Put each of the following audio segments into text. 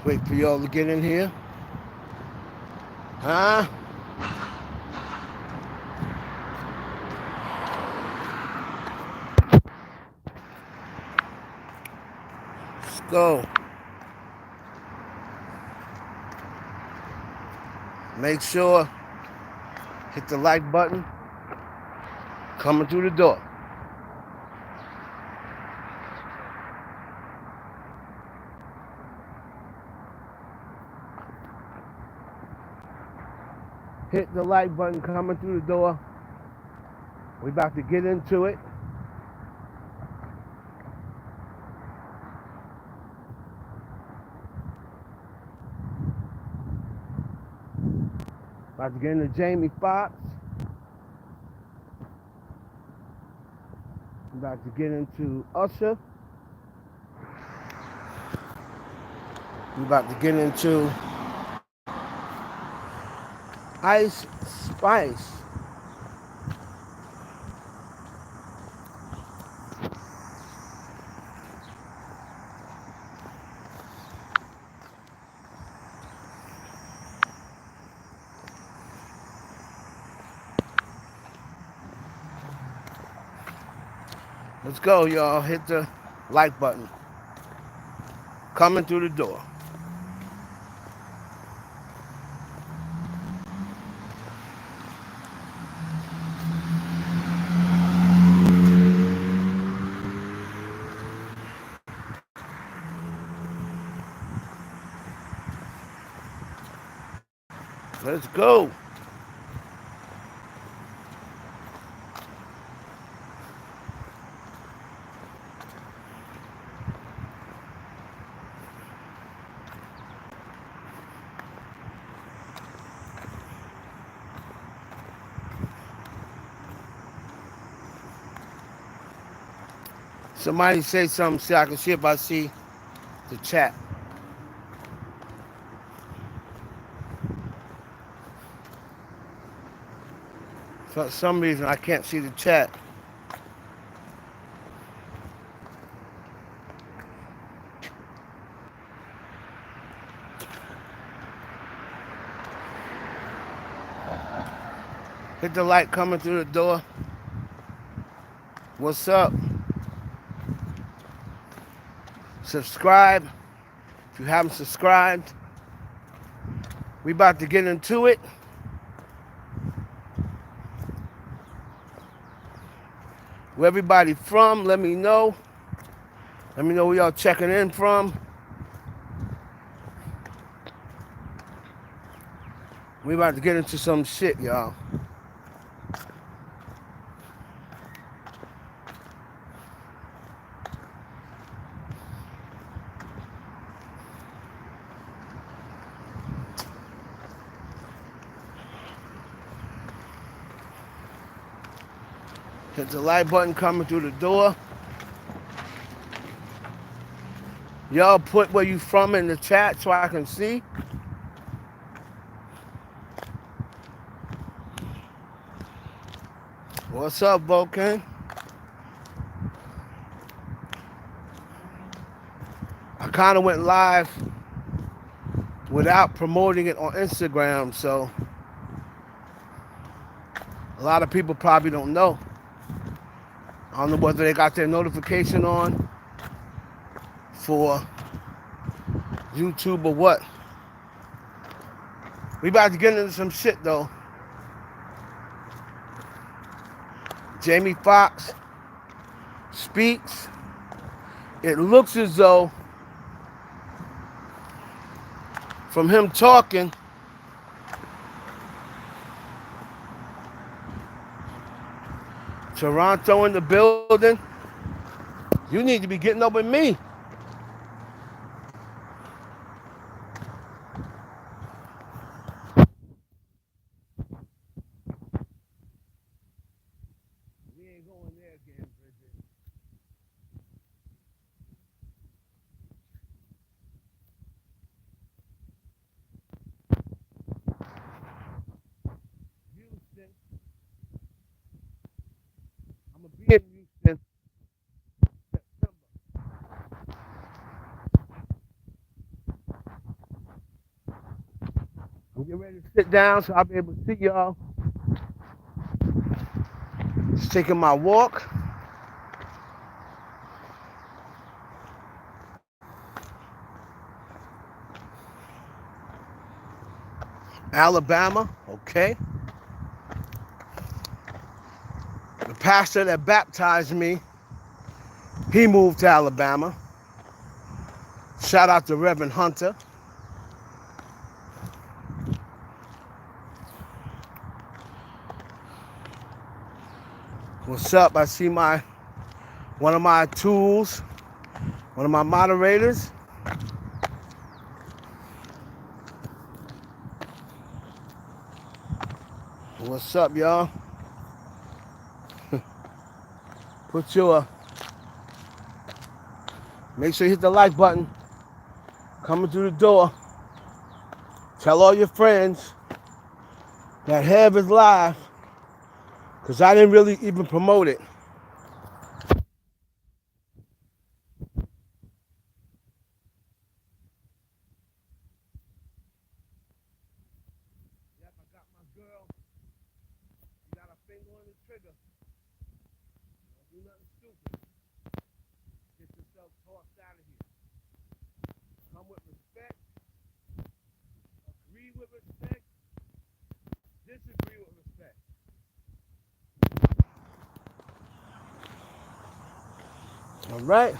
Wait for y'all to get in here. Huh? Let's go. Make sure hit the like button. Coming through the door. Hit the like button coming through the door. We about to get into it. About to get into Jamie Foxx. About to get into Usher. We about to get into Ice Spice. Let's go, y'all. Hit the like button. Coming through the door. Let's go. Somebody say something so I can see if I see the chat. For some reason I can't see the chat. Hit the light coming through the door. What's up? Subscribe if you haven't subscribed. We about to get into it. Where everybody from, let me know. Let me know where y'all checking in from. We about to get into some shit, y'all. Hit the like button coming through the door. Y'all put where you from in the chat so I can see. What's up, Vulcan? I kind of went live without promoting it on Instagram, so a lot of people probably don't know. I don't know whether they got their notification on for YouTube or what. We about to get into some shit though. Jamie Foxx speaks. It looks as though from him talking, Toronto in the building, you need to be getting up with me. We ain't going there again, Bridget. Houston. I'm gonna be in Houston September. Get ready to sit down so I'll be able to see y'all. Just taking my walk. Alabama, okay. The pastor that baptized me, he moved to Alabama. Shout out to Reverend Hunter. What's up? I see one of my tools, one of my moderators. What's up, y'all? Make sure you hit the like button. Coming through the door. Tell all your friends that Hev is live, because I didn't really even promote it. Yep, I got my girl. She got a finger on the trigger. Don't do nothing stupid. Get yourself tossed out of here. Come with respect. Agree with respect. Disagree with respect. All right.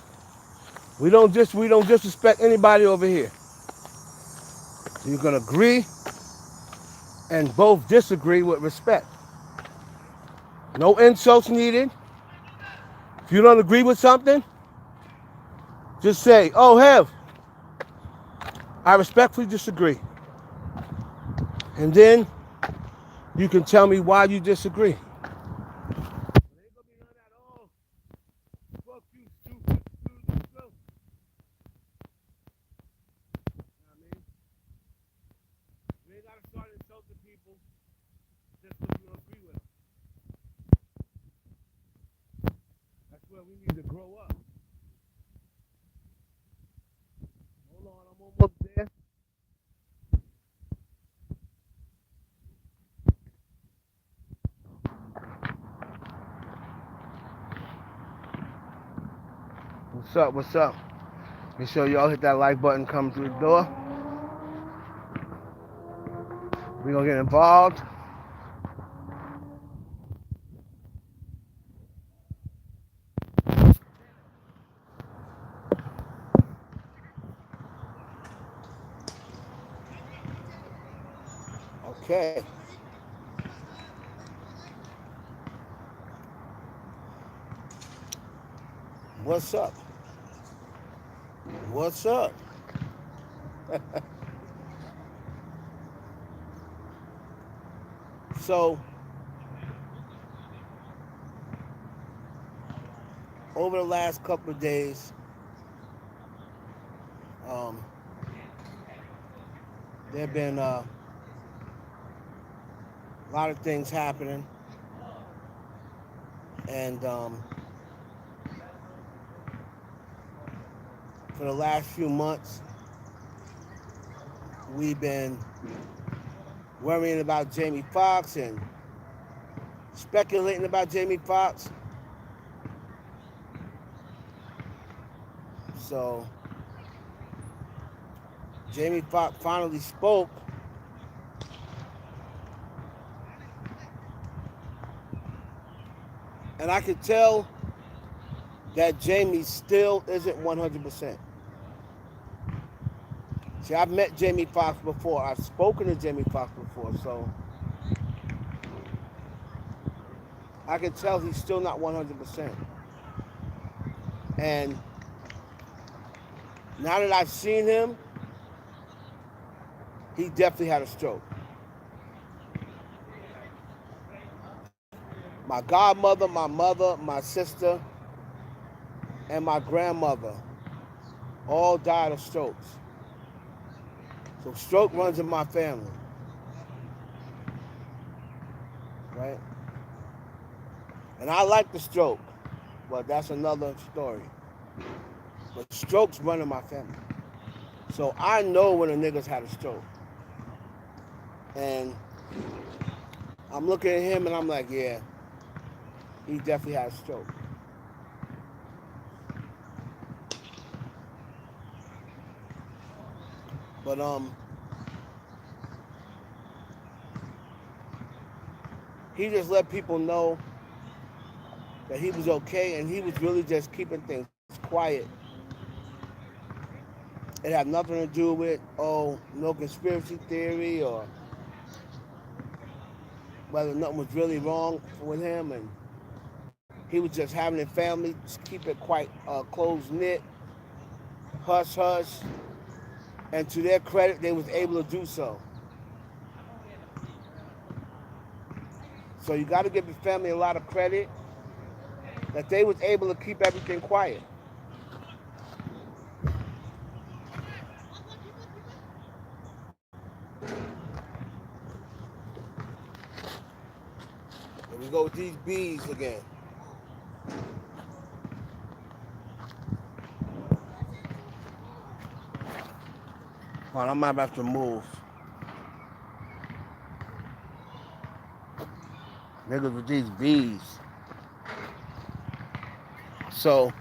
We don't disrespect anybody over here. You can agree and both disagree with respect. No insults needed. If you don't agree with something, just say, "Oh, Hev, I respectfully disagree." And then you can tell me why you disagree. Ain't gonna be none of that, "Oh, fuck you, stupid, stupid, stupid." You know what I mean? You ain't gotta start insulting people just because you don't agree with them. That's where we need to grow up. Hold on, I'm almost there. What's up? What's up? Make sure y'all hit that like button coming through the door. We're gonna get involved. Okay. What's up? What's up? So, over the last couple of days, there have been a lot of things happening, and for the last few months, we've been worrying about Jamie Foxx and speculating about Jamie Foxx. So, Jamie Foxx finally spoke, and I could tell that Jamie still isn't 100%. See, I've met Jamie Foxx before. I've spoken to Jamie Foxx before, so I can tell he's still not 100%. And now that I've seen him, he definitely had a stroke. My godmother, my mother, my sister, and my grandmother all died of strokes. So stroke runs in my family, right? And I like the stroke, but that's another story. But strokes run in my family. So I know when a nigga's had a stroke. And I'm looking at him and I'm like, yeah, he definitely had a stroke. But he just let people know that he was okay, and he was really just keeping things quiet. It had nothing to do with, oh, no conspiracy theory or whether nothing was really wrong with him. And he was just having his family keep it quite close knit, hush hush. And to their credit, they was able to do so. So you got to give your family a lot of credit that they was able to keep everything quiet. Here we go with these bees again. Hold on, I might have to move. Niggas with these bees. So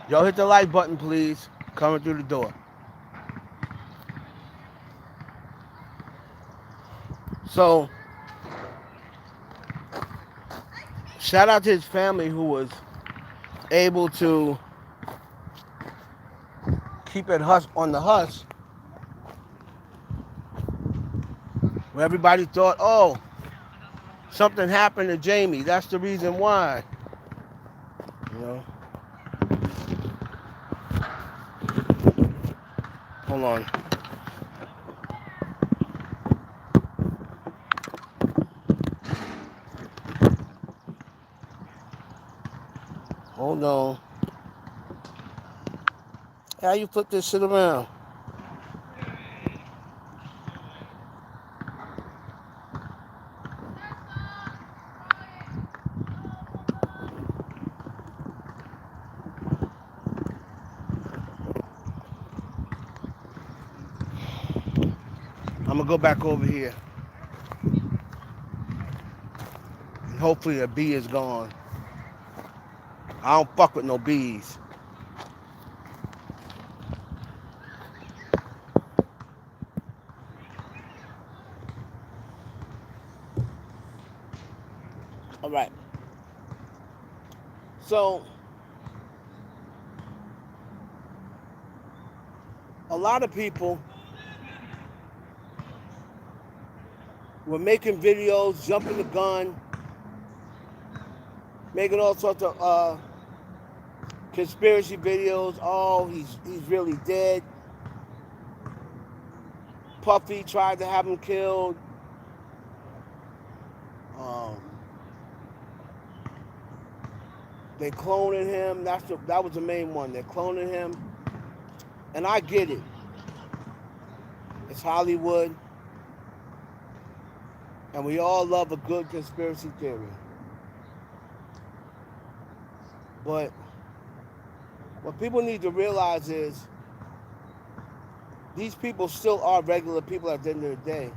y'all hit the like button, please. Coming through the door. So shout out to his family who was able to keep it hush on the hush. Where everybody thought, oh, something happened to Jamie. That's the reason why. You know. Hold on. Hold on. How you flip this shit around? I'm gonna go back over here. And hopefully the bee is gone. I don't fuck with no bees. All right. So a lot of people were making videos, jumping the gun, making all sorts of conspiracy videos. Oh, he's really dead. Puffy tried to have him killed. Um, they cloning him. That was the main one. They're cloning him, and I get it. It's Hollywood, and we all love a good conspiracy theory. But what people need to realize is these people still are regular people at the end of the day.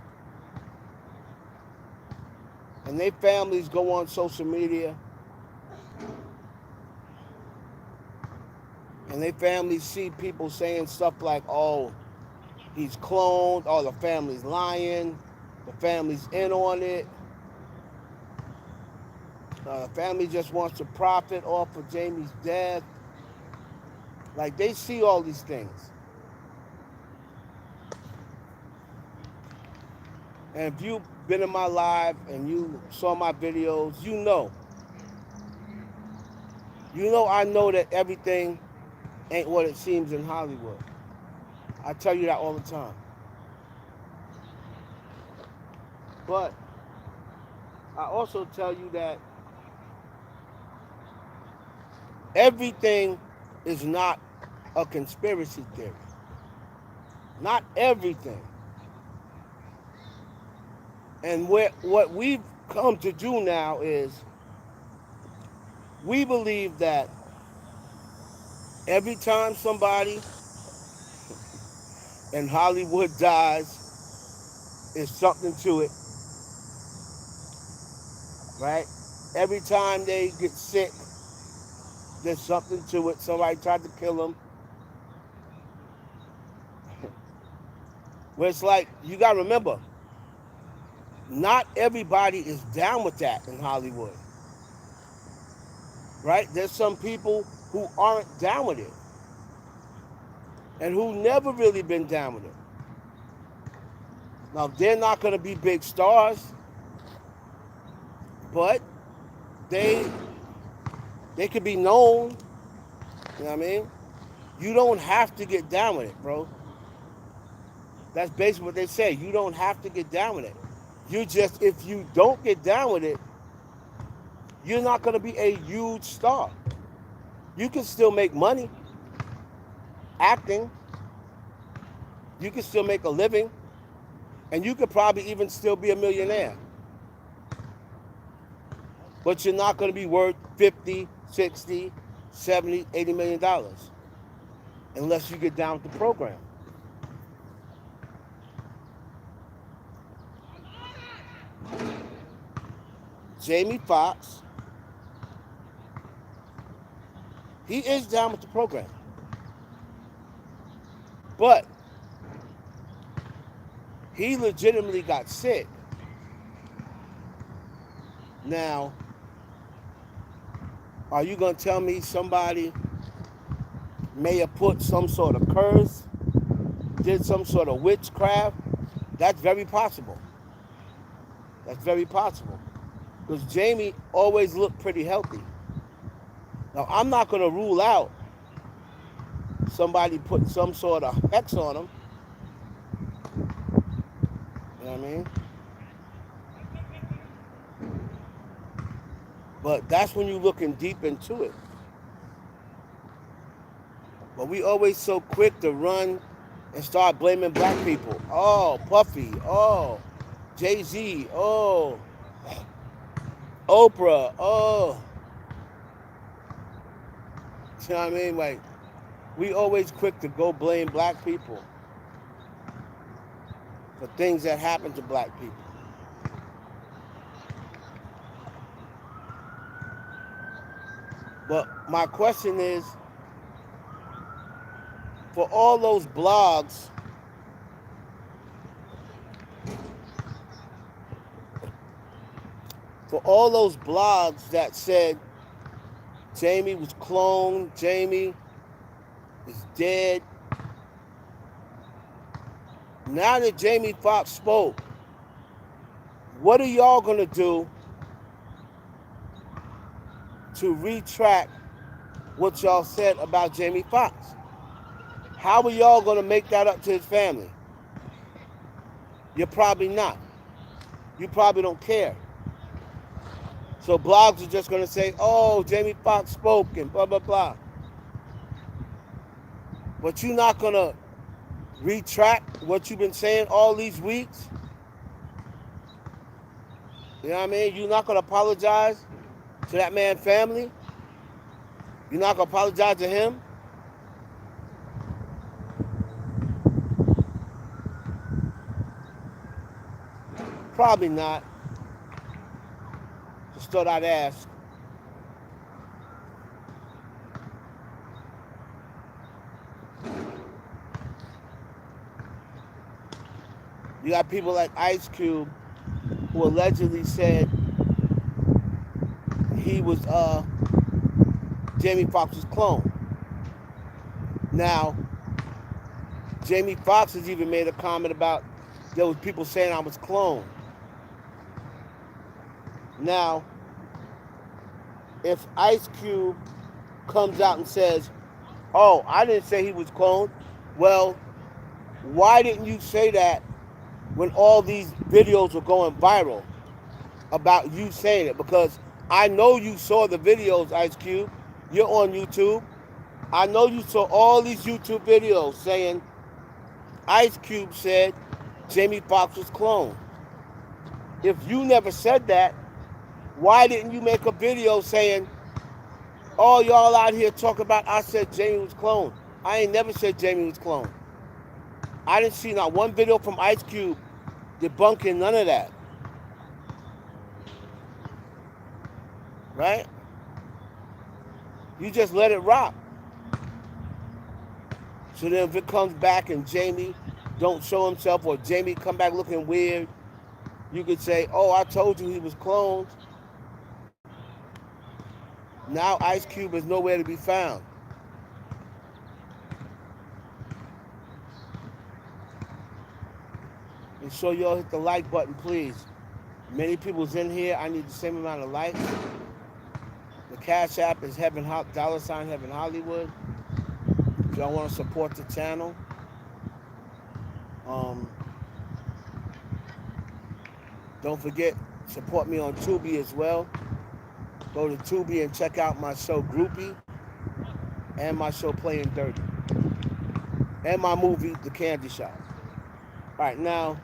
And their families go on social media and their families see people saying stuff like, oh, he's cloned, oh, the family's lying, the family's in on it. The family just wants to profit off of Jamie's death. Like, they see all these things. And if you've been in my live and you saw my videos, you know. I know that everything ain't what it seems in Hollywood. I tell you that all the time. But I also tell you that everything is not a conspiracy theory. Not everything. And what we've come to do now is we believe that Every time somebody in Hollywood dies, there's something to it, right? Every time they get sick, there's something to it. Somebody tried to kill them. Where it's like, you got to remember, not everybody is down with that in Hollywood, right? There's some people who aren't down with it and who never really been down with it. Now, they're not going to be big stars, but they could be known, you know what I mean? You don't have to get down with it, bro. That's basically what they say. You don't have to get down with it. You just, if you don't get down with it, you're not going to be a huge star. You can still make money acting. You can still make a living. And you could probably even still be a millionaire. But you're not going to be worth 50, 60, 70, 80 million dollars unless you get down with the program. Jamie Foxx, he is down with the program. But he legitimately got sick. Now, are you going to tell me somebody may have put some sort of curse, did some sort of witchcraft? That's very possible. That's very possible. Because Jamie always looked pretty healthy. Now, I'm not going to rule out somebody putting some sort of hex on him. You know what I mean? But that's when you're looking deep into it. But we always so quick to run and start blaming black people. Oh, Puffy. Oh, Jay-Z. Oh, Oprah. Oh. You know what I mean? Like, we always quick to go blame black people for things that happen to black people. But my question is, for all those blogs that said Jamie was cloned, Jamie is dead. Now that Jamie Foxx spoke, what are y'all going to do to retract what y'all said about Jamie Foxx? How are y'all going to make that up to his family? You're probably not. You probably don't care. So blogs are just going to say, oh, Jamie Foxx spoke and blah, blah, blah. But you're not going to retract what you've been saying all these weeks? You know what I mean? You're not going to apologize to that man's family? You're not going to apologize to him? Probably not. Just thought I'd ask. You got people like Ice Cube who allegedly said he was Jamie Foxx's clone. Now, Jamie Foxx has even made a comment about there was people saying I was cloned. Now, if Ice Cube comes out and says, oh, I didn't say he was cloned, well, why didn't you say that when all these videos were going viral about you saying it? Because I know you saw the videos, Ice Cube. You're on YouTube. I know you saw all these YouTube videos saying Ice Cube said Jamie Foxx was cloned. If you never said that, why didn't you make a video saying All y'all out here talking about I said Jamie was cloned. I ain't never said Jamie was cloned. I didn't see not one video from Ice Cube debunking none of that. Right? You just let it rock. So then if it comes back and Jamie don't show himself or Jamie come back looking weird, you could say, oh, I told you he was cloned. Now Ice Cube is nowhere to be found. And so y'all hit the like button, please. Many people's in here. I need the same amount of likes. The Cash App is $Heaven Hollywood. If y'all want to support the channel. Don't forget, support me on Tubi as well. Go to Tubi and check out my show Groupie and my show Playing Dirty and my movie The Candy Shop. All right, now,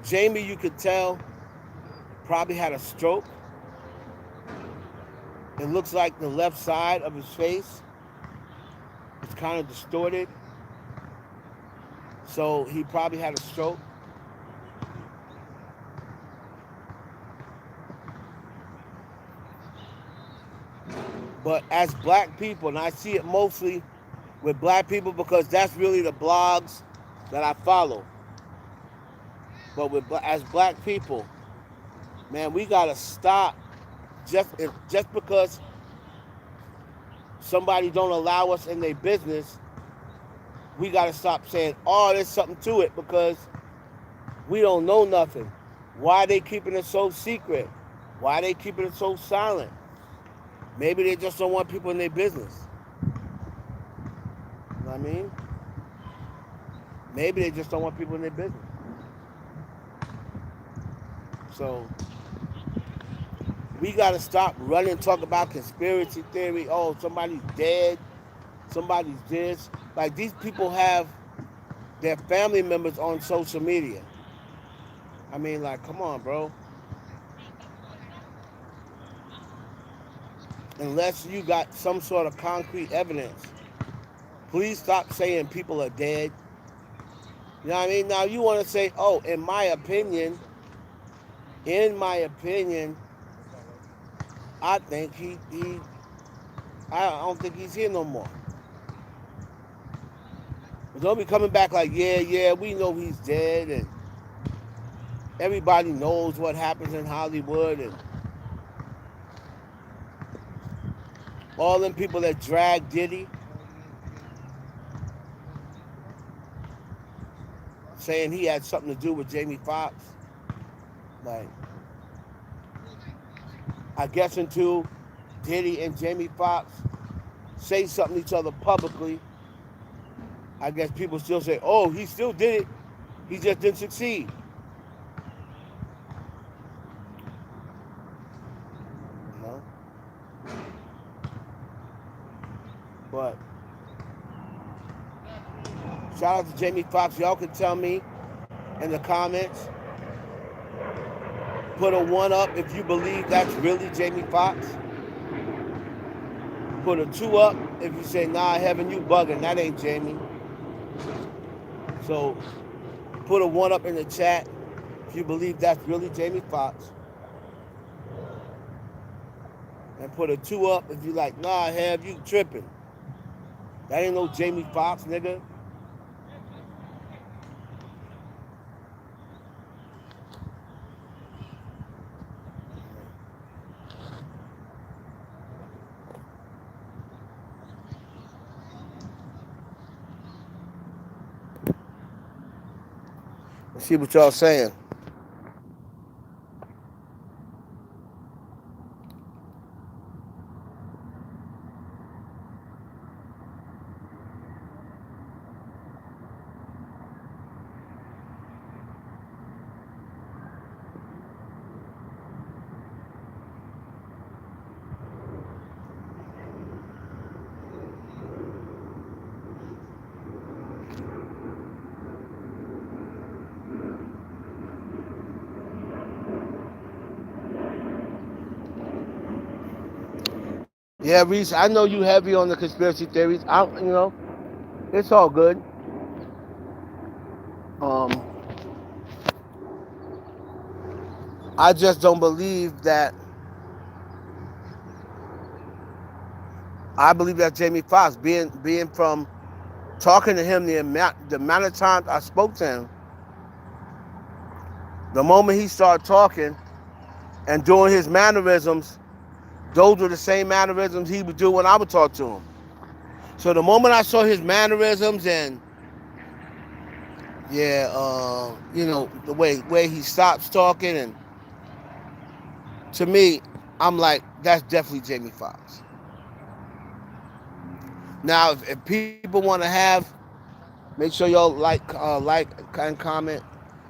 Jamie, you could tell, probably had a stroke. It looks like the left side of his face is kind of distorted. So he probably had a stroke. But as black people, and I see it mostly with black people because that's really the blogs that I follow. But as black people, man, we gotta stop just because somebody don't allow us in their business. We gotta stop saying, "Oh, there's something to it," because we don't know nothing. Why they keeping it so secret? Why they keeping it so silent? Maybe they just don't want people in their business. You know what I mean? Maybe they just don't want people in their business. So we got to stop running and talk about conspiracy theory. Oh, somebody's dead. Somebody's this. Like, these people have their family members on social media. I mean, like, come on, bro. Unless you got some sort of concrete evidence, please stop saying people are dead. You know what I mean? Now, you want to say, oh, in my opinion, I think I don't think he's here no more. But don't be coming back like, yeah, we know he's dead, and everybody knows what happens in Hollywood, and all them people that drag Diddy, saying he had something to do with Jamie Foxx. Like, I guess until Diddy and Jamie Foxx say something to each other publicly, I guess people still say, oh, he still did it. He just didn't succeed. You know? But shout out to Jamie Foxx. Y'all can tell me in the comments. Put a 1 up if you believe that's really Jamie Foxx. Put a 2 up if you say, nah, Heaven, you bugging. That ain't Jamie. So put a 1 up in the chat if you believe that's really Jamie Foxx. And put a 2 up if you like, nah, Hev, you tripping. That ain't no Jamie Foxx, nigga. Let's see what y'all saying. Yeah, Reese, I know you heavy on the conspiracy theories. It's all good. Um, I just don't believe that. I believe that Jamie Foxx, being from talking to him, the amount of times I spoke to him, the moment he started talking and doing his mannerisms, those were the same mannerisms he would do when I would talk to him. So the moment I saw his mannerisms and yeah, the way he stops talking, and to me, I'm like, that's definitely Jamie Foxx. Now, if people want to have, make sure y'all like and comment.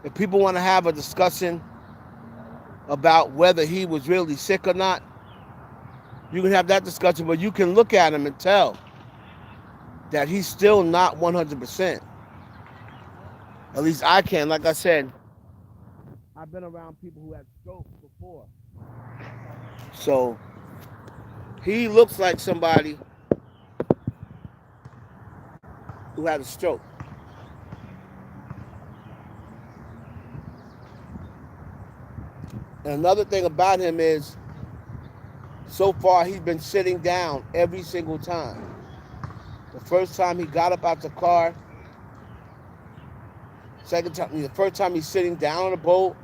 If people want to have a discussion about whether he was really sick or not, you can have that discussion. But you can look at him and tell that he's still not 100%. At least I can. Like I said, I've been around people who had strokes before, so he looks like somebody who had a stroke. And another thing about him is, so far he's been sitting down every single time. The first time he got up out the car, second time, the first time he's sitting down on the boat,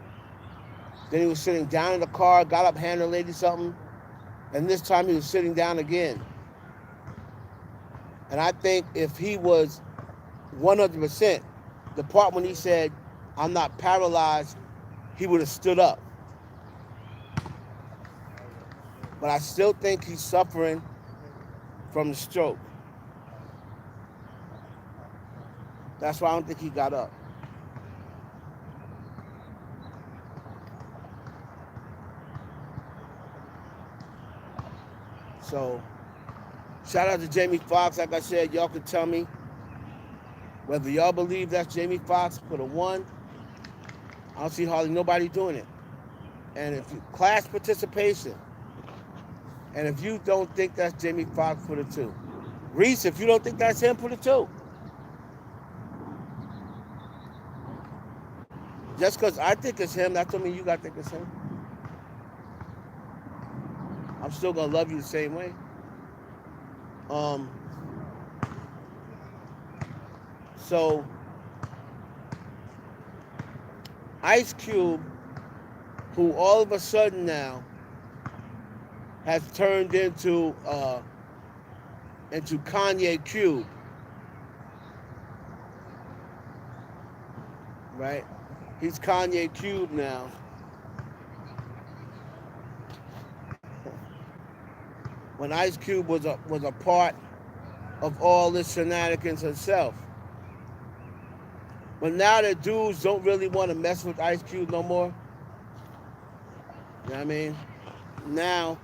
then he was sitting down in the car, got up, handed a lady something, and this time he was sitting down again. And I think if he was 100%, the part when he said, "I'm not paralyzed," he would have stood up. But I still think he's suffering from the stroke. That's why I don't think he got up. So, shout out to Jamie Foxx. Like I said, y'all can tell me whether y'all believe that's Jamie Foxx. Put a 1. I don't see hardly nobody doing it. And if class participation, and if you don't think that's Jamie Foxx, put a 2. Reese, if you don't think that's him, put a 2. Just because I think it's him, that don't mean you got to think it's him. I'm still going to love you the same way. Um, so, Ice Cube, who all of a sudden now has turned into Kanye Cube, right? He's Kanye Cube now. When Ice Cube was a part of all this shenanigans himself. But now that dudes don't really want to mess with Ice Cube no more. You know what I mean? Now,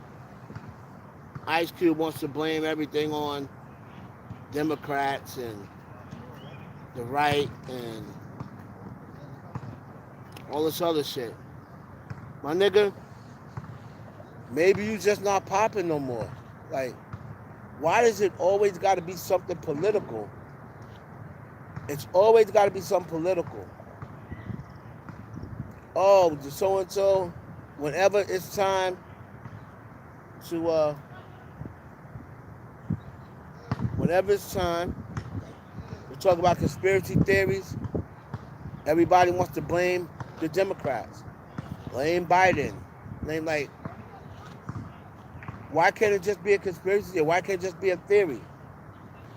Ice Cube wants to blame everything on Democrats and the right and all this other shit. My nigga, maybe you just not popping no more. Like, why does it always got to be something political? It's always got to be something political. Oh, the so-and-so, whenever it's time to, whenever it's time to talk about conspiracy theories, everybody wants to blame the Democrats. Blame Biden. Blame, like, why can't it just be a conspiracy theory? Why can't it just be a theory?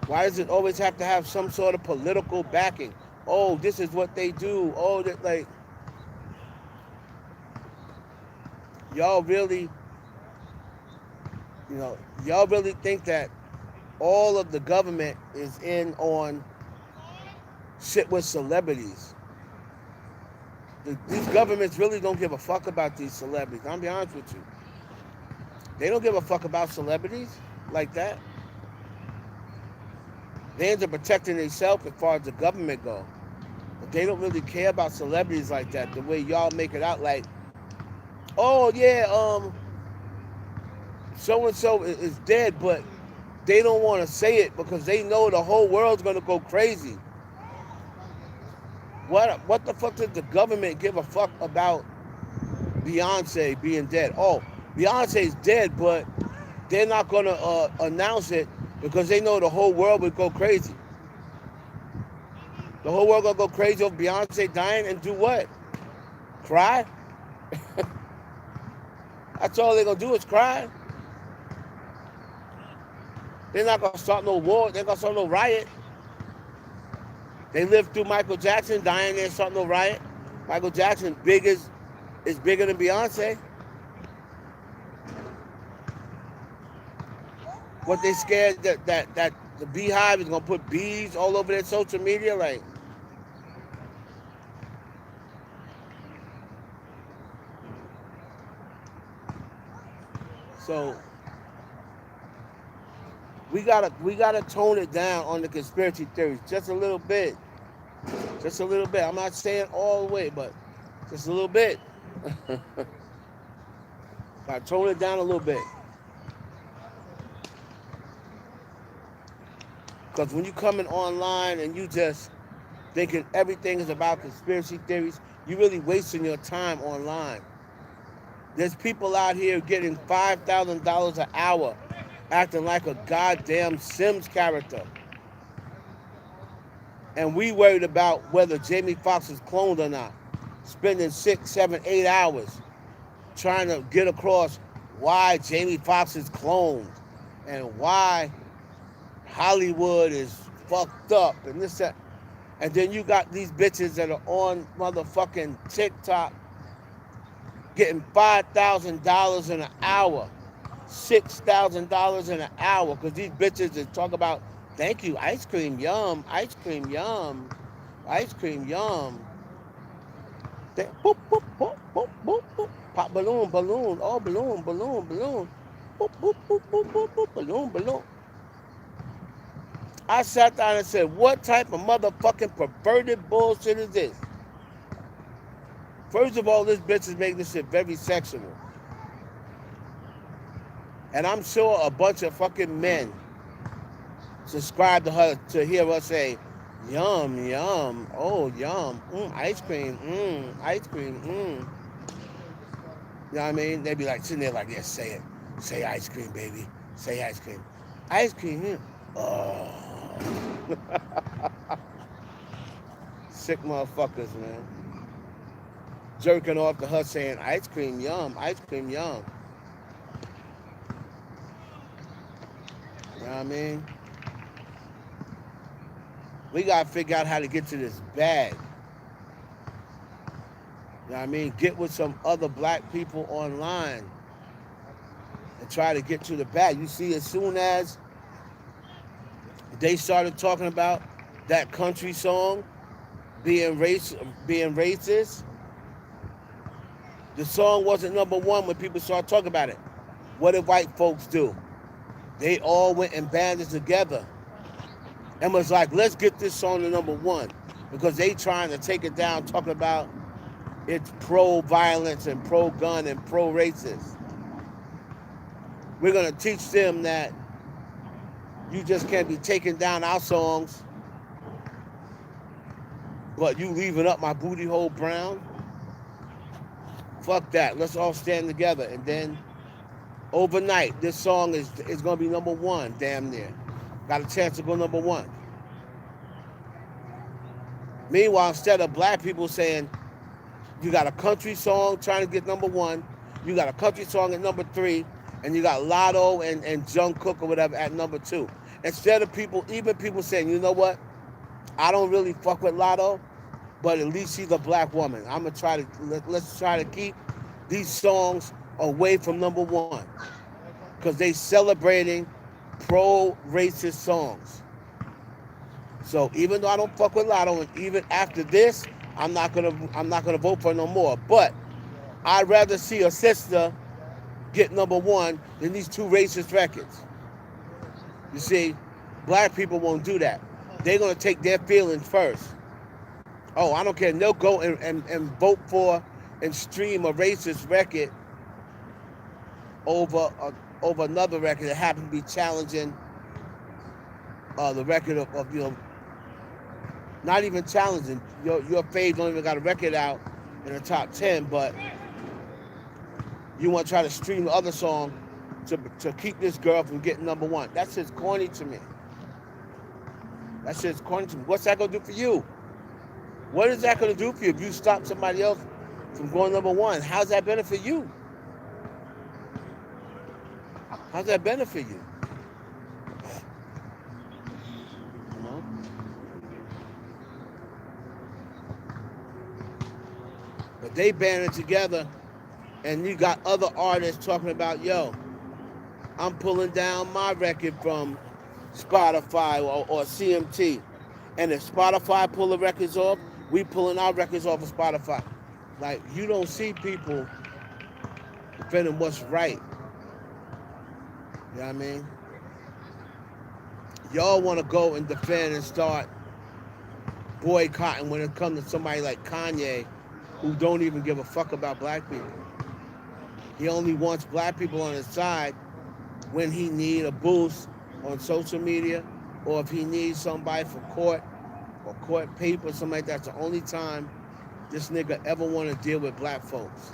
Why does it always have to have some sort of political backing? Oh, this is what they do. Oh, that, like, y'all really, y'all really think that all of the government is in on shit with celebrities. These governments really don't give a fuck about these celebrities. I'll be honest with you. They don't give a fuck about celebrities like that. They end up protecting themselves as far as the government go. But they don't really care about celebrities like that, the way y'all make it out like, oh yeah, so and so is dead, but they don't want to say it because they know the whole world's gonna go crazy. What the fuck does the government give a fuck about Beyonce being dead? Oh, Beyonce's dead, but they're not gonna announce it because they know the whole world would go crazy. The whole world gonna go crazy over Beyonce dying and do what? Cry? That's all they're gonna do is cry. They're not gonna start no war. They're gonna start no riot. They lived through Michael Jackson dying there, start no riot. Michael Jackson is bigger than Beyonce. What they scared that the Beehive is gonna put bees all over their social media, like. So we gotta tone it down on the conspiracy theories just a little bit. Just a little bit. I'm not saying all the way, but just a little bit. Gotta tone it down a little bit. Because when you coming online and you just thinking everything is about conspiracy theories, you really wasting your time online. There's people out here getting $5,000 an hour acting like a goddamn Sims character. And we worried about whether Jamie Foxx is cloned or not. Spending 6, 7, 8 hours trying to get across why Jamie Foxx is cloned and why Hollywood is fucked up and this, that. And then you got these bitches that are on motherfucking TikTok getting $5,000 in an hour, $6,000 in an hour, because these bitches that talk about, thank you, ice cream, yum, ice cream, yum, ice cream, yum. They, boop, boop, boop, boop, boop, boop. Pop balloon, balloon, oh, balloon, balloon, balloon. Boop, boop, boop, boop, boop, boop, balloon, balloon. I sat down and said, what type of motherfucking perverted bullshit is this? First of all, this bitch is making this shit very sexual. And I'm sure a bunch of fucking men subscribe to her to hear her say, yum, yum, oh, yum, ice cream, ice cream, You know what I mean? They be like sitting there like, yeah, say it. Say ice cream, baby. Say ice cream. Ice cream, oh. Sick motherfuckers, man. Jerking off to her saying, ice cream, yum, ice cream, yum. You know what I mean? We got to figure out how to get to this bag. You know what I mean? Get with some other black people online and try to get to the bag. You see, as soon as they started talking about that country song being racist, the song wasn't number one when people started talking about it. What did white folks do? They all went and banded together and was like, let's get this song to number one, because they trying to take it down, talking about it's pro-violence and pro-gun and pro-racist. We're going to teach them that you just can't be taking down our songs, but you leaving up my booty hole brown. Fuck that. Let's all stand together. And then overnight, this song is going to be number one, damn near. Got a chance to go number one. Meanwhile, instead of black people saying, you got a country song trying to get number one, you got a country song at number 3, and you got Latto and Jungkook or whatever at number 2. Instead of people saying, you know what? I don't really fuck with Latto, but at least she's a black woman. I'm going to try to, let's try to keep these songs away from number 1, because they celebrating pro-racist songs. So even though I don't fuck with Latto, and even after this, I'm not gonna vote for her no more. But I'd rather see a sister get number 1 than these 2 racist records. You see, black people won't do that. They're gonna take their feelings first. Oh, I don't care. They'll go and vote for and stream a racist record over over another record that happened to be challenging the record of not even challenging. Your fave don't even got a record out in the top 10, but you want to try to stream the other song to keep this girl from getting number one. That's just corny to me. That's just corny to me. What's that gonna do for you? What is that gonna do for you if you stop somebody else from going number one? How's that benefit you? How's that benefit you? You know? But they banded together, and you got other artists talking about, yo, I'm pulling down my record from Spotify or CMT. And if Spotify pull the records off, we pulling our records off of Spotify. Like, you don't see people defending what's right. You know what I mean? Y'all want to go and defend and start boycotting when it comes to somebody like Kanye, who don't even give a fuck about black people. He only wants black people on his side when he need a boost on social media, or if he needs somebody for court or court paper, something like that. That's the only time this nigga ever want to deal with black folks.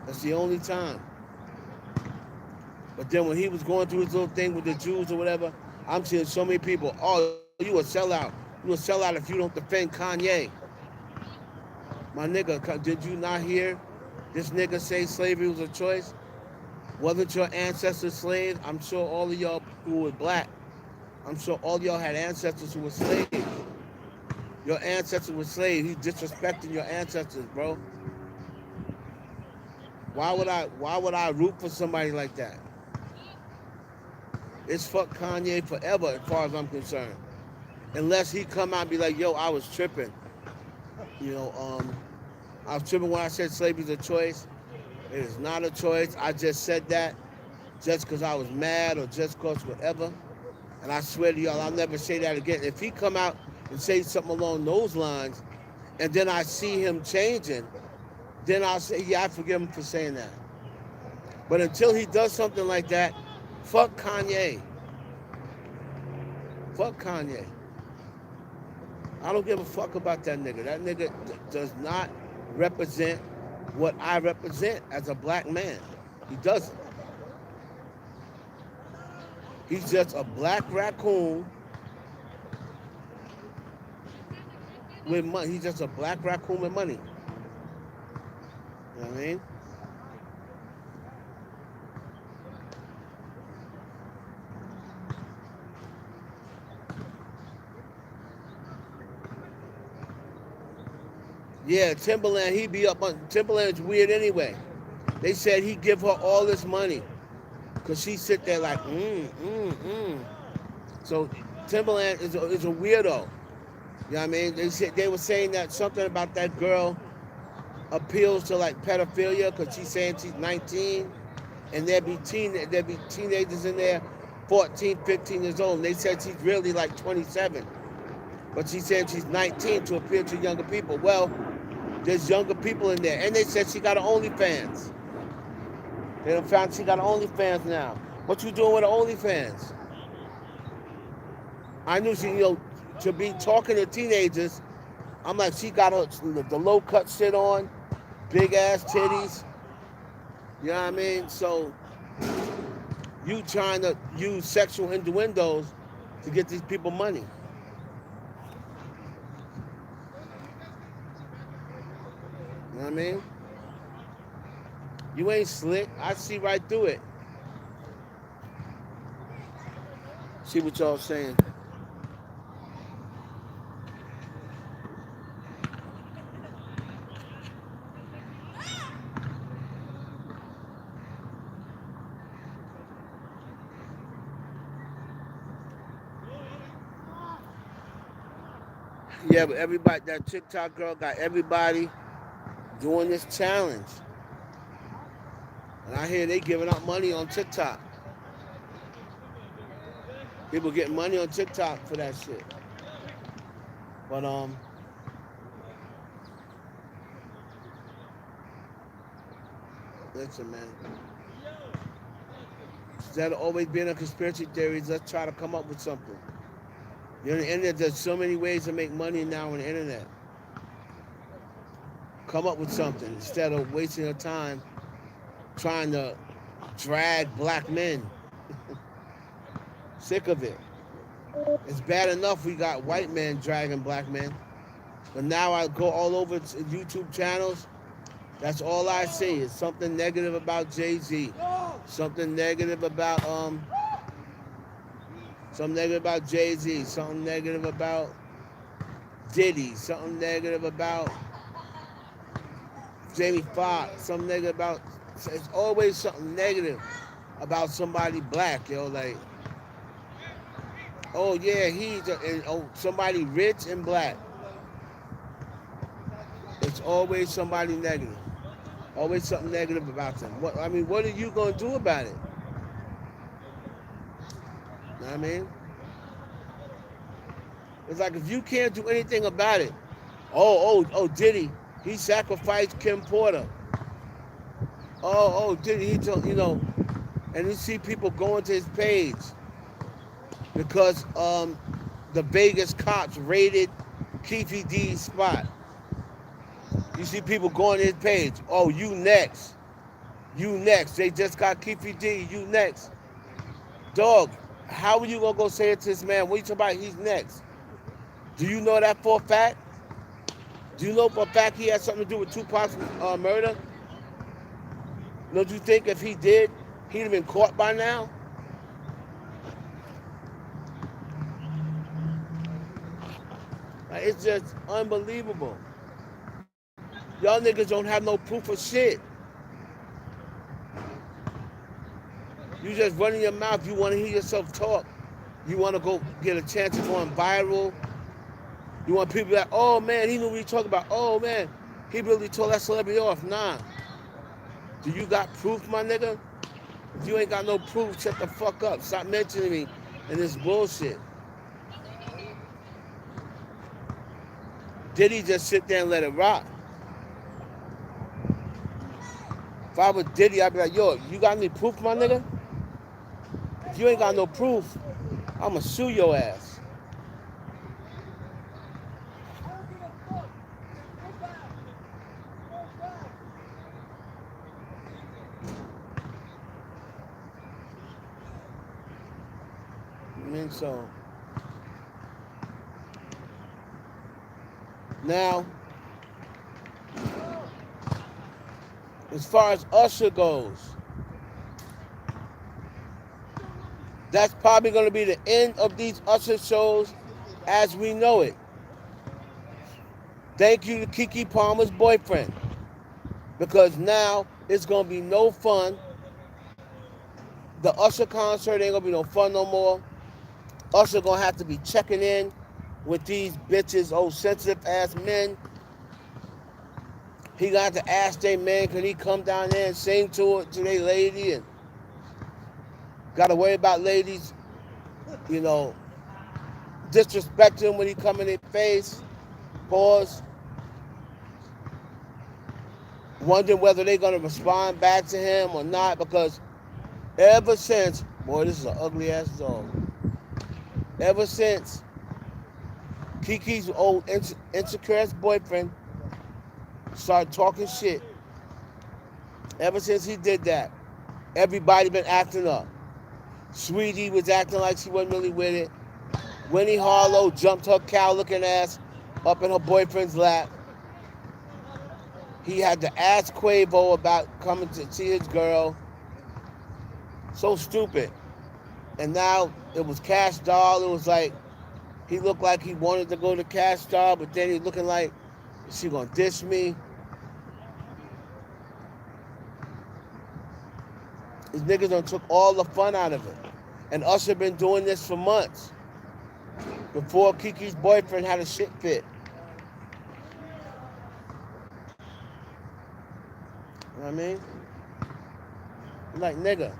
That's the only time. But then when he was going through his little thing with the Jews or whatever, I'm seeing so many people, oh, you a sellout. You a sellout if you don't defend Kanye. My nigga, did you not hear this nigga say slavery was a choice? Wasn't your ancestors slaves? I'm sure all of y'all who were black, I'm sure all of y'all had ancestors who were slaves. Your ancestors were slaves. He's disrespecting your ancestors, bro. Why would I root for somebody like that? It's fuck Kanye forever as far as I'm concerned. Unless he come out and be like, yo, I was tripping. You know, I was tripping when I said slavery's a choice. It is not a choice. I just said that just because I was mad or just because whatever. And I swear to y'all, I'll never say that again. If he come out and say something along those lines, and then I see him changing, then I'll say, yeah, I forgive him for saying that. But until he does something like that, fuck Kanye. Fuck Kanye. I don't give a fuck about that nigga. That nigga does not represent what I represent as a black man. He doesn't. He's just a black raccoon with money. He's just a black raccoon with money. You know what I mean? Yeah, Timberland, he be up on Timberland's weird anyway. They said he give her all this money because she sit there like, So Timberland is a weirdo. You know what I mean? They were saying that something about that girl appeals to like pedophilia because she's saying she's 19, and there'd be teenagers in there, 14, 15 years old. And they said she's really like 27, but she said she's 19 to appeal to younger people. Well, there's younger people in there, and they said she got an OnlyFans. They done found she got an OnlyFans now. What you doing with an OnlyFans? I knew she, to be talking to teenagers. I'm like, she got the low cut shit on, big ass titties. You know what I mean? So you trying to use sexual innuendos to get these people money. You know what I mean? You ain't slick. I see right through it. See what y'all saying. Yeah, but everybody, that TikTok girl got everybody doing this challenge. And I hear they giving out money on TikTok. People getting money on TikTok for that shit. But Listen, man. Instead of always being on conspiracy theories, let's try to come up with something. You know, on the internet, there's so many ways to make money now on the internet. Come up with something instead of wasting your time trying to drag black men. Sick of it. It's bad enough we got white men dragging black men. But now I go all over YouTube channels. That's all I see is something negative about Jay-Z. Something negative about something negative about Jay-Z. Something negative about Diddy. Something negative about Jamie Foxx. Something negative about it's always something negative about somebody black, yo. Like, oh yeah, somebody rich and black. It's always somebody negative. Always something negative about them. What are you gonna do about it? You know what I mean? It's like if you can't do anything about it, Diddy, he sacrificed Kim Porter. Diddy, he told, and you see people going to his page because the Vegas cops raided Keefe D's spot. You see people going to his page. Oh, you next. You next. They just got Keefe D. You next. Dog, how are you going to go say it to this man? What are you talking about? He's next. Do you know that for a fact? Do you know for a fact he had something to do with Tupac's murder? Don't you think if he did, he'd have been caught by now? Like, it's just unbelievable. Y'all niggas don't have no proof of shit. You just running your mouth. You want to hear yourself talk. You want to go get a chance of going viral. You want people like, oh man, he knew what he talking about. Oh man, he really told that celebrity off. Nah. Do you got proof, my nigga? If you ain't got no proof, shut the fuck up. Stop mentioning me and this bullshit. Did he just sit there and let it rock? If I was Diddy, I'd be like, yo, you got any proof, my nigga? If you ain't got no proof, I'ma sue your ass. I mean, so now, as far as Usher goes, that's probably going to be the end of these Usher shows as we know it. Thank you to Keke Palmer's boyfriend, because now it's going to be no fun. The Usher concert ain't going to be no fun no more. Usher going to have to be checking in with these bitches, old sensitive ass men. He got to ask they man, could he come down there and sing to their lady, and got to worry about ladies, disrespecting him when he come in their face. Pause. Wondering whether they're going to respond back to him or not, because ever since, boy, this is an ugly ass dog. Ever since Keke's old insecure boyfriend started talking shit, ever since he did that, everybody been acting up. Sweetie was acting like she wasn't really with it. Winnie Harlow jumped her cow-looking ass up in her boyfriend's lap. He had to ask Quavo about coming to see his girl. So stupid. And now it was Cash Doll. It was like, he looked like he wanted to go to Cash Doll, but then he's looking like, is she gonna diss me? These niggas done took all the fun out of it. And Usher been doing this for months. Before Keke's boyfriend had a shit fit. You know what I mean? I'm like, nigga,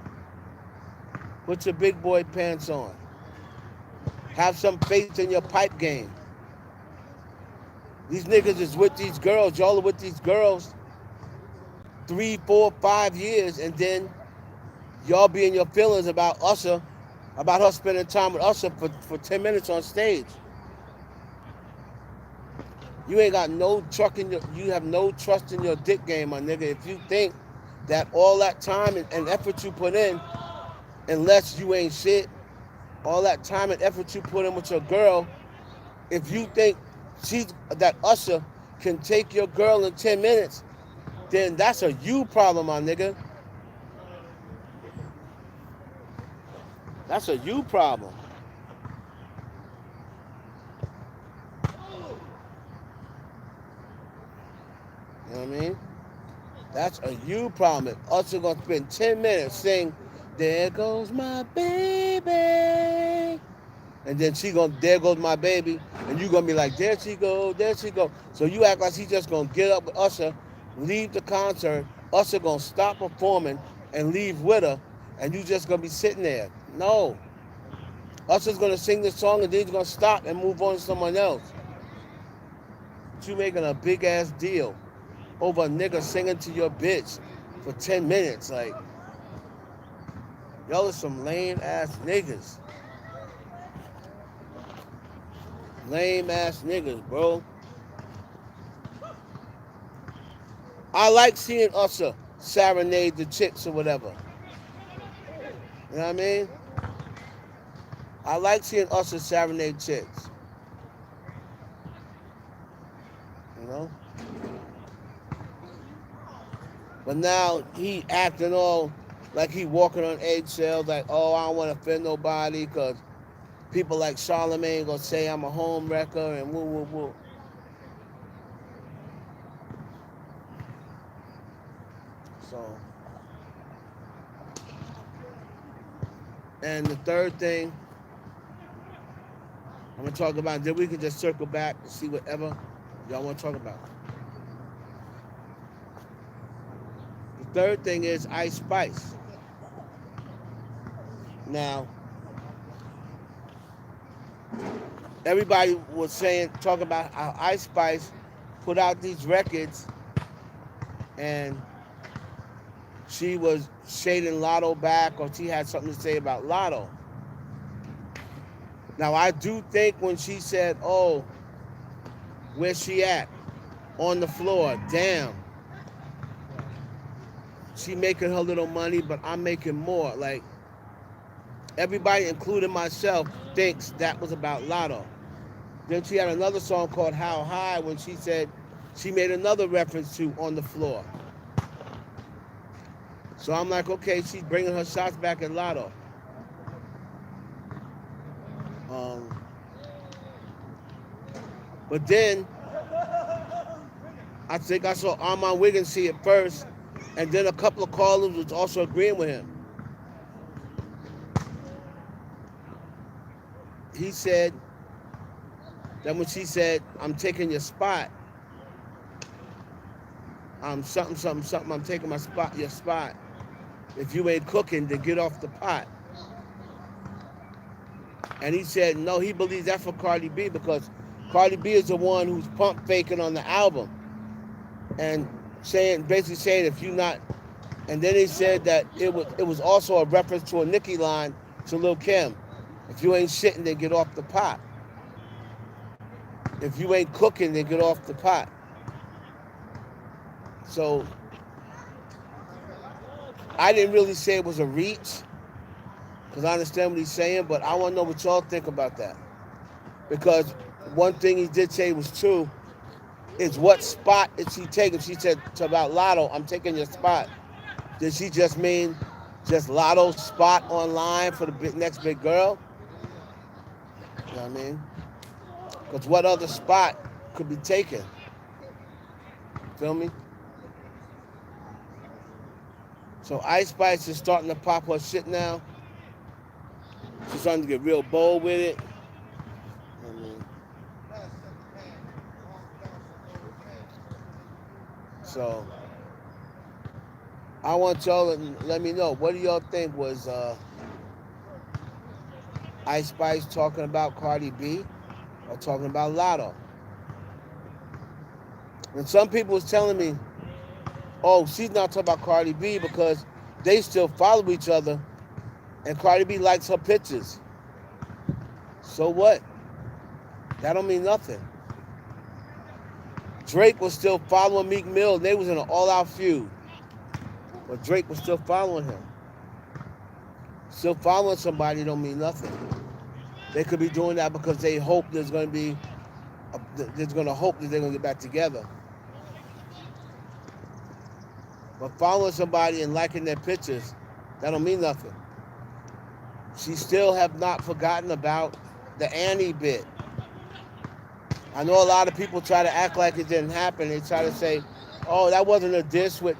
put your big boy pants on. Have some faith in your pipe game. These niggas is with these girls. Y'all are with these girls 3, 4, 5 years, and then y'all be in your feelings about Usher, about her spending time with Usher for 10 minutes on stage. You ain't got no you have no trust in your dick game, my nigga. If you think that all that time and effort you put in, unless you ain't shit, all that time and effort you put in with your girl, if you think that Usher can take your girl in 10 minutes, then that's a you problem, my nigga. That's a you problem. You know what I mean? That's a you problem. If Usher gonna spend 10 minutes saying, "There goes my baby," and then "There goes my baby," and you gonna be like, "There she go, there she go." So you act like she just gonna get up with Usher, leave the concert, Usher gonna stop performing and leave with her, and you just gonna be sitting there. No. Usher's gonna sing this song and then he's gonna stop and move on to someone else. But you making a big ass deal over a nigga singing to your bitch for 10 minutes. Like, y'all are some lame ass niggas. Lame ass niggas, bro. I like seeing Usher serenade the chicks or whatever. You know what I mean? I like seeing Usher serenade chicks. You know? But now he acting all like he walking on eggshells, like, oh, I don't want to offend nobody because people like Charlamagne gonna say I'm a home wrecker and woo woo woo. So, and the third thing I'm gonna talk about, then we can just circle back and see whatever y'all want to talk about. The third thing is Ice Spice. Now, everybody was talking about how Ice Spice put out these records and she was shading Latto back, or she had something to say about Latto. Now, I do think when she said, oh, where's she at? On the floor, damn. She making her little money, but I'm making more. Like, everybody, including myself, thinks that was about Latto. Then she had another song called How High when she said she made another reference to On the Floor. So I'm like, okay, she's bringing her shots back at Latto. But then, I think I saw Armand Wiggins see it first, and then a couple of callers was also agreeing with him. He said that when she said, I'm taking your spot, I'm something, something, something, I'm taking your spot. If you ain't cooking, then get off the pot. And he said, no, he believes that for Cardi B because Cardi B is the one who's pump faking on the album. And basically saying if you not, and then he said that it was also a reference to a Nicki line to Lil' Kim. If you ain't shitting, then get off the pot. If you ain't cooking, then get off the pot. So I didn't really say it was a reach because I understand what he's saying, but I want to know what y'all think about that. Because one thing he did say was true is what spot is she taking? She said about Latto, I'm taking your spot. Did she just mean just Latto's spot online for the next big girl? You know what I mean? Because what other spot could be taken? Feel me? So Ice Spice is starting to pop her shit now. She's starting to get real bold with it. You know what I mean? So I want y'all to let me know, what do y'all think was Ice Spice talking about Cardi B or talking about Latto? And some people was telling me Oh, she's not talking about Cardi B because they still follow each other, and Cardi B likes her pictures. So what? That don't mean nothing. Drake was still following Meek Mill. They was in an all-out feud, but Drake was still following him. Still following somebody don't mean nothing. They could be doing that because they hope there's going to hope that they're going to get back together. But following somebody and liking their pictures, that don't mean nothing. She still have not forgotten about the Annie bit. I know a lot of people try to act like it didn't happen. They try to say, "Oh, that wasn't a diss with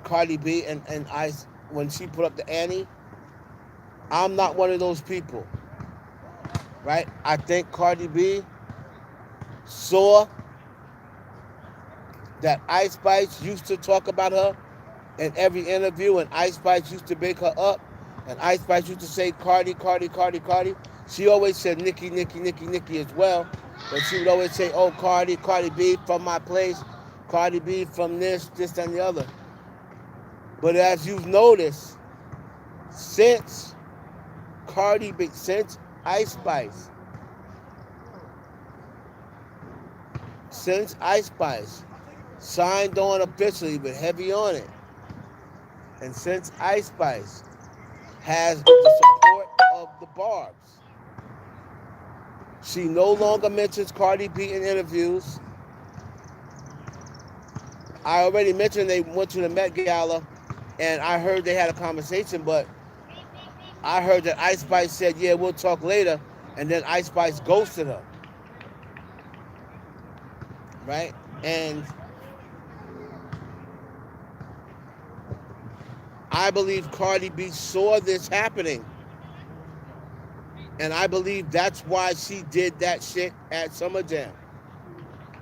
Cardi B and Ice when she put up the Annie." I'm not one of those people, right? I think Cardi B saw that Ice Spice used to talk about her in every interview, and Ice Spice used to bake her up, and Ice Spice used to say Cardi, Cardi, Cardi, Cardi. She always said Nicki, Nicki, Nicki, Nicki as well, but she would always say, "Oh, Cardi, Cardi B from my place, Cardi B from this, and the other." But as you've noticed, since Cardi B, since Ice Spice, since Ice Spice signed on officially with Heavy on it, and since Ice Spice has the support of the Barbs, she no longer mentions Cardi B in interviews. I already mentioned they went to the Met Gala, and I heard they had a conversation, but I heard that Ice Spice said, "Yeah, we'll talk later," and then Ice Spice ghosted her, right? And I believe Cardi B saw this happening, and I believe that's why she did that shit at Summer Jam.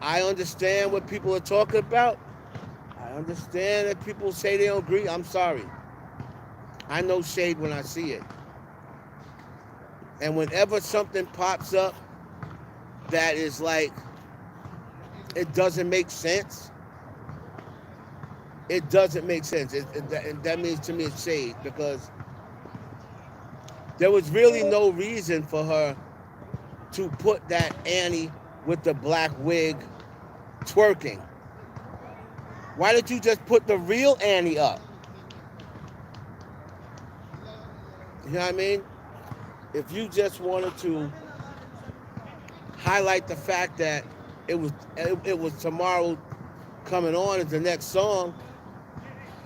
I understand what people are talking about. I understand that people say they don't agree. I'm sorry. I know shade when I see it. And whenever something pops up that is like, it doesn't make sense, it doesn't make sense. That means to me it's shade because there was really no reason for her to put that Annie with the black wig twerking. Why did you just put the real Annie up? You know what I mean? If you just wanted to highlight the fact that it was tomorrow coming on as the next song,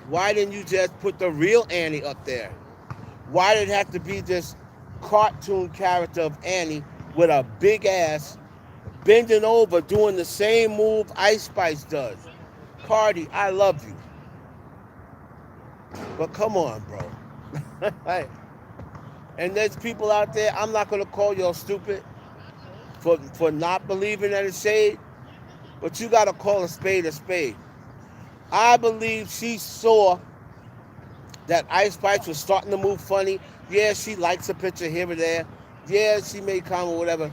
why didn't you just put the real Annie up there? Why did it have to be this cartoon character of Annie with a big ass bending over doing the same move Ice Spice does? Cardi, I love you, but come on, bro. Like, and there's people out there. I'm not gonna call y'all stupid for not believing that it's shade, but you gotta call a spade a spade. I believe she saw that Ice Spice was starting to move funny. Yeah, she likes a picture here or there. Yeah, she made comment or whatever,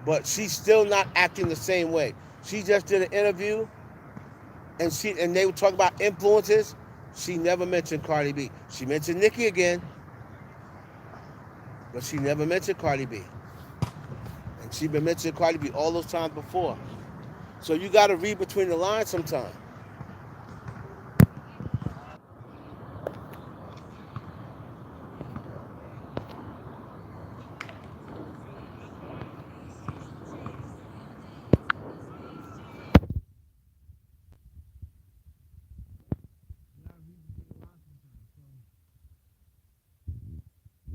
but she's still not acting the same way. She just did an interview, and they were talking about influences. She never mentioned Cardi B. She mentioned Nicki again, but she never mentioned Cardi B. And she been mentioning Cardi B all those times before. So you got to read between the lines sometimes.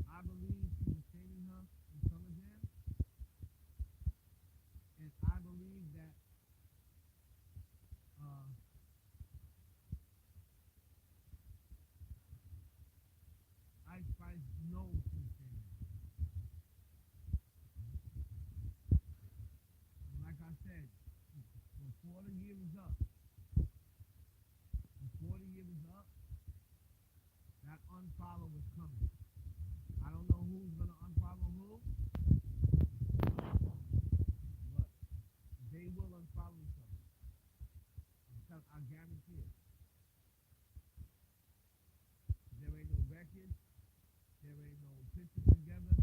I believe she was saving her in Summer Jam, and I believe that uh, Ice Spice knows she was saving her. And like I said, before the year was up, before the year was up, that unfollow was coming. I don't know who's gonna unfollow who, but they will unfollow each other. I guarantee it. There ain't no record. There ain't no pictures together.